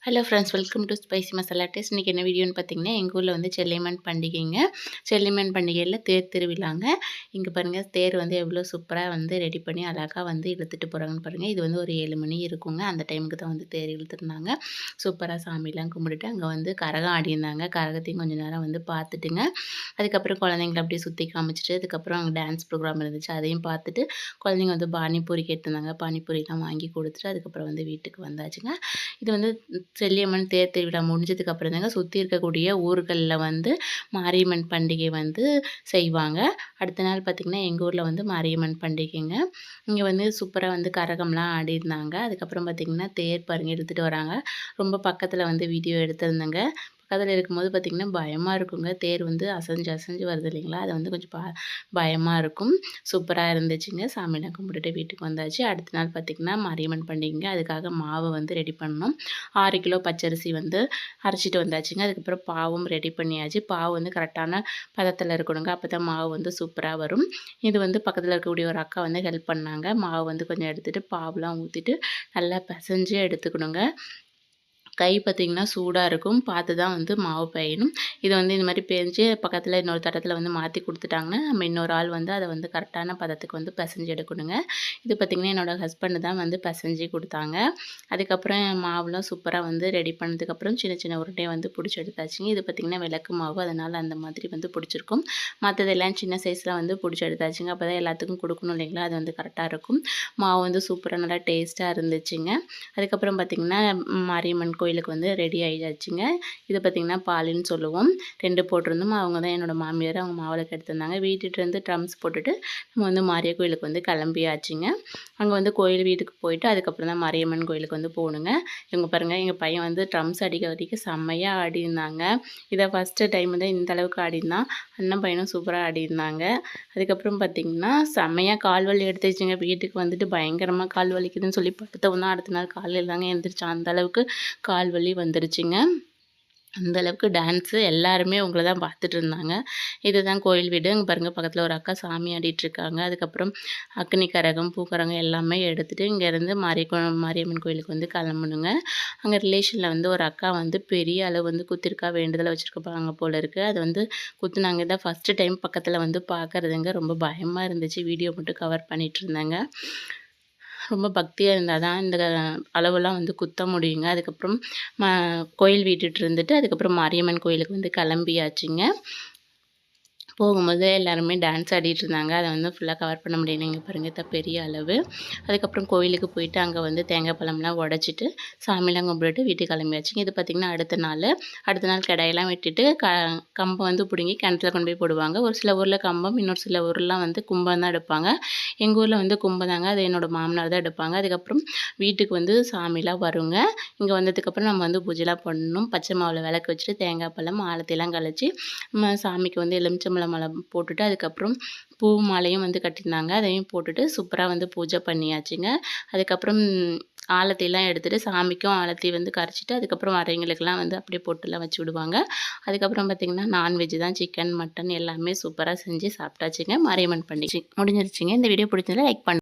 Hello friends, welcome to spicy masala taste. இன்றைக்கி என்ன வீடியோன்னு பார்த்தீங்கன்னா, எங்கள் ஊரில் வந்து செல்லிமன் பண்டிகைங்க. செல்லிமன் பண்டிகையில் தேர் திருவிழாங்க. இங்கே பாருங்கள், தேர் வந்து எவ்வளோ சூப்பராக வந்து ரெடி பண்ணி அழகாக வந்து இழுத்துட்டு போகிறாங்கன்னு பாருங்கள். இது வந்து ஒரு 7 மணி இருக்குங்க. அந்த டைமுக்கு தான் வந்து தேர் இழுத்துருந்தாங்க. சூப்பராக சாமிலாம் கும்பிட்டுட்டு அங்கே வந்து கரகம் ஆடியிருந்தாங்க. கரகத்தையும் கொஞ்சம் நேரம் வந்து பார்த்துட்டுங்க. அதுக்கப்புறம் குழந்தைங்கள அப்படியே சுற்றி காமிச்சிட்டு, அதுக்கப்புறம் அங்கே டான்ஸ் ப்ரோக்ராம் இருந்துச்சு. அதையும் பார்த்துட்டு குழந்தைங்க வந்து பானிபூரி கேட்டிருந்தாங்க. பானிபூரிலாம் வாங்கி கொடுத்துட்டு அதுக்கப்புறம் வந்து வீட்டுக்கு வந்தாச்சுங்க. இது வந்து செல்லியம்மன் தேர் திருவிழா முடிஞ்சதுக்கு அப்புறம் தாங்க சுற்றி இருக்கக்கூடிய ஊர்களில் வந்து மாரியம்மன் பண்டிகை வந்து செய்வாங்க. அடுத்த நாள் பார்த்திங்கன்னா எங்கள் ஊரில் வந்து மாரியம்மன் பண்டிகைங்க. இங்கே வந்து சூப்பராக வந்து கரகம்லாம் ஆடிருந்தாங்க. அதுக்கப்புறம் பார்த்திங்கன்னா தேர் பாருங்க எடுத்துகிட்டு வராங்க. ரொம்ப பக்கத்தில் வந்து வீடியோ எடுத்திருந்தேங்க. பக்கத்தில் இருக்கும்போது பார்த்திங்கன்னா பயமாக இருக்குங்க. தேர் வந்து அசைஞ்சு அசைஞ்சு வருது இல்லைங்களா, அது வந்து கொஞ்சம் பயமாக இருக்கும். சூப்பராக இருந்துச்சுங்க. சாமிலாம் கும்பிட்டுட்டு வீட்டுக்கு வந்தாச்சு. அடுத்த நாள் பார்த்திங்கன்னா மாரியம்மன் பண்டிகைங்க. அதுக்காக மாவு வந்து ரெடி பண்ணோம். 6 கிலோ பச்சரிசி வந்து அரைச்சிட்டு வந்தாச்சுங்க. அதுக்கப்புறம் பாவும் ரெடி பண்ணியாச்சு. பாவு வந்து கரெக்டான பதத்தில் இருக்கணுங்க. அப்போ தான் மாவு வந்து சூப்பராக வரும். இது வந்து பக்கத்தில் இருக்கக்கூடிய ஒரு அக்கா வந்து ஹெல்ப் பண்ணாங்க. மாவு வந்து கொஞ்சம் எடுத்துகிட்டு பாவுலாம் ஊற்றிட்டு நல்லா பிசைஞ்சு எடுத்துக்கணுங்க. கை பார்த்திங்கன்னா சூடாக இருக்கும். பார்த்து தான் வந்து மாவு பெய்யணும். இது வந்து இந்த மாதிரி பேஞ்சு பக்கத்தில் இன்னொரு தட்டத்தில் வந்து மாற்றி கொடுத்துட்டாங்கன்னா, நம்ம இன்னொரு ஆள் வந்து அதை வந்து கரெக்டான பதத்துக்கு வந்து பிசைஞ்சு எடுக்கணுங்க. இது பார்த்திங்கன்னா என்னோடய ஹஸ்பண்டு தான் வந்து பிசைஞ்சு கொடுத்தாங்க. அதுக்கப்புறம் மாவுலாம் சூப்பராக வந்து ரெடி பண்ணதுக்கப்புறம் சின்ன சின்ன உருண்டையை வந்து பிடிச்சி எடுத்தாச்சுங்க. இது பார்த்திங்கன்னா விளக்கு மாவு, அதனால் அந்த மாதிரி வந்து பிடிச்சிருக்கும். மற்றதெல்லாம் சின்ன சைஸில் வந்து பிடிச்சி எடுத்தாச்சுங்க. அப்போ தான் எல்லாத்துக்கும் கொடுக்கணும் இல்லைங்களா, அது வந்து கரெக்டாக இருக்கும். மாவு வந்து சூப்பராக நல்லா டேஸ்ட்டாக இருந்துச்சுங்க. அதுக்கப்புறம் பார்த்திங்கன்னா மாரியம்மன் கோயிலுக்கு வந்து ரெடி ஆகியாச்சுங்க. இது பார்த்திங்கன்னா பாலின்னு சொல்லுவோம். 2 போட்டிருந்தோம். அவங்க தான் என்னோடய மாமியார். அவங்க மாவிளக்கு எடுத்திருந்தாங்க. வீட்டுட்டு ட்ரம்ஸ் போட்டுட்டு நம்ம வந்து மாரிய கோயிலுக்கு வந்து கிளம்பியாச்சுங்க. அங்கே வந்து கோயில் வீட்டுக்கு போயிட்டு அதுக்கப்புறம் தான் மாரியம்மன் கோயிலுக்கு வந்து போகணுங்க. இவங்க பாருங்கள், எங்கள் பையன் வந்து ட்ரம்ஸ் அடிக்க செம்மையாக ஆடிருந்தாங்க. இதை ஃபஸ்ட்டு டைம் தான் இந்த அளவுக்கு ஆடிருந்தான். அண்ணன் பையனும் சூப்பராக ஆடிருந்தாங்க. அதுக்கப்புறம் பார்த்திங்கன்னா செம்மையாக கால் வலி எடுத்துச்சுங்க. வீட்டுக்கு வந்துட்டு பயங்கரமாக கால் வலிக்குதுன்னு சொல்லி படுத்தவன் தான் அடுத்த நாள் காலையில் தாங்க எழுந்திரிச்சான். அந்தளவுக்கு கால் வலி வந்துருச்சுங்க. அந்தளவுக்கு டான்ஸு எல்லாருமே உங்களை தான் பார்த்துட்டு இருந்தாங்க. இதுதான் கோயில் வீடு. அங்கே பாருங்கள், பக்கத்தில் ஒரு அக்கா சாமி ஆடிட்டுருக்காங்க. அதுக்கப்புறம் அக்னி கரகம், பூக்கரகம் எல்லாமே எடுத்துகிட்டு இங்கேருந்து மாரியம்மன் கோயிலுக்கு வந்து கிளம்பணுங்க. அங்கே ரிலேஷனில் வந்து ஒரு அக்கா வந்து பெரிய அளவு வந்து குத்திருக்கா வேண்டுதலை வச்சுருப்பாங்க போல இருக்குது. அது வந்து குத்துனாங்க. தான் ஃபஸ்ட்டு டைம் பக்கத்தில் வந்து பார்க்குறதுங்க. ரொம்ப பயமாக இருந்துச்சு. வீடியோ மட்டும் கவர் பண்ணிகிட்டு இருந்தேங்க. ரொம்ப பக்தியாக இருந்தால் தான் இந்த அளவுலாம் வந்து குத்த முடியுங்க. அதுக்கப்புறம் கோயில் விட்டுட்டு இருந்துட்டு அதுக்கப்புறம் மாரியம்மன் கோயிலுக்கு வந்து கிளம்பியாச்சுங்க. போகும்போது எல்லாருமே டான்ஸ் ஆடிட்டு இருந்தாங்க. அதை வந்து ஃபுல்லாக கவர் பண்ண முடியலைங்க. பாருங்கள் பெரிய அளவு. அதுக்கப்புறம் கோயிலுக்கு போயிட்டு அங்கே வந்து தேங்காய் பழம்லாம் உடச்சிட்டு சாமிலாம் கும்பிட்டுட்டு வீட்டுக்கு கிளம்பியாச்சுங்க. இது பார்த்திங்கன்னா அடுத்த நாள் கடையெல்லாம் வெட்டிட்டு கம்பம் வந்து பிடுங்கி கிணத்துல கொண்டு போய் போடுவாங்க. ஒரு சில ஊரில் கம்பம், இன்னொரு சில ஊர்லாம் வந்து கும்பம் தான் எடுப்பாங்க. எங்கள் ஊரில் வந்து கும்பம் தாங்க. அது என்னோடய மாமனார் தான் எடுப்பாங்க. அதுக்கப்புறம் வீட்டுக்கு வந்து சாமிலாம் வருங்க. இங்கே வந்ததுக்கப்புறம் நம்ம வந்து பூஜைலாம் பண்ணணும். பச்சை மாவில் விளக்கு வச்சுட்டு தேங்காய் பழம் ஆலத்தையெல்லாம் கழிச்சு சாமிக்கு வந்து எலுமிச்சம்பழம் மாலை போட்டுட்டு அதுக்கப்புறம் பூ மாலையும் வந்து கட்டியிருந்தாங்க. அதையும் போட்டுட்டு சூப்பராக வந்து பூஜை பண்ணியாச்சுங்க. அதுக்கப்புறம் ஆலத்தையெல்லாம் எடுத்துகிட்டு சாமிக்கும் ஆலத்தி வந்து கரைச்சிட்டு அதுக்கப்புறம் வரவங்களுக்கெல்லாம் வந்து அப்படியே பொட்டுலாம் வச்சு விடுவாங்க. அதுக்கப்புறம் பார்த்திங்கன்னா நான்வெஜ் தான், சிக்கன், மட்டன் எல்லாமே சூப்பராக செஞ்சு சாப்பிட்டாச்சுங்க. மாரியம்மன் பண்டிகை முடிஞ்சிருச்சுங்க. இந்த வீடியோ பிடிச்சதில் லைக் பண்ணுங்கள்.